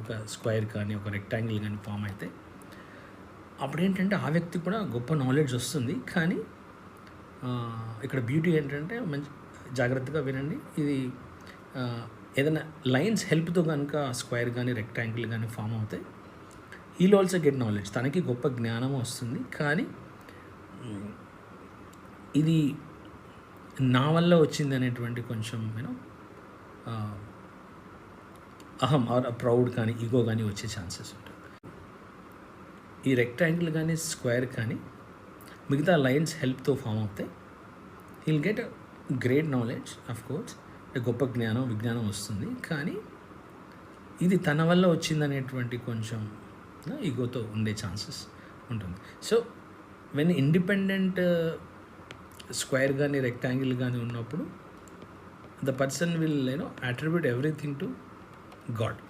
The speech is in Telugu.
ఒక స్క్వేర్ కానీ ఒక రెక్టాంగిల్ కానీ ఫామ్ అయితే అప్పుడు ఏంటంటే ఆ వ్యక్తికి కూడా గొప్ప నాలెడ్జ్ వస్తుంది. కానీ ఇక్కడ బ్యూటీ ఏంటంటే మంచి జాగ్రత్తగా వినండి. ఇది ఏదైనా లైన్స్ హెల్ప్తో కనుక స్క్వేర్ కానీ రెక్టాంగిల్ కానీ ఫామ్ అవుతాయి, హీల్ ఆల్సో గెట్ నాలెడ్జ్, తనకి గొప్ప జ్ఞానం వస్తుంది. కానీ ఇది నా వల్ల వచ్చింది అనేటువంటి కొంచెం అహం ఆర్ ప్రౌడ్ కానీ ఈగో కానీ వచ్చే ఛాన్సెస్ ఉంటాయి. ఈ రెక్టాంగిల్ కానీ స్క్వేర్ కానీ మిగతా లైన్స్ హెల్ప్తో ఫామ్ అవుతాయి. Heal get great knowledge, of course గొప్ప జ్ఞానం విజ్ఞానం వస్తుంది. కానీ ఇది తన వల్ల వచ్చిందనేటువంటి కొంచెం ఈగోతో ఉండే ఛాన్సెస్ ఉంటుంది. సో వెన్ ఇండిపెండెంట్ స్క్వేర్ కానీ రెక్టాంగిల్ కానీ ఉన్నప్పుడు the person will attribute everything to God.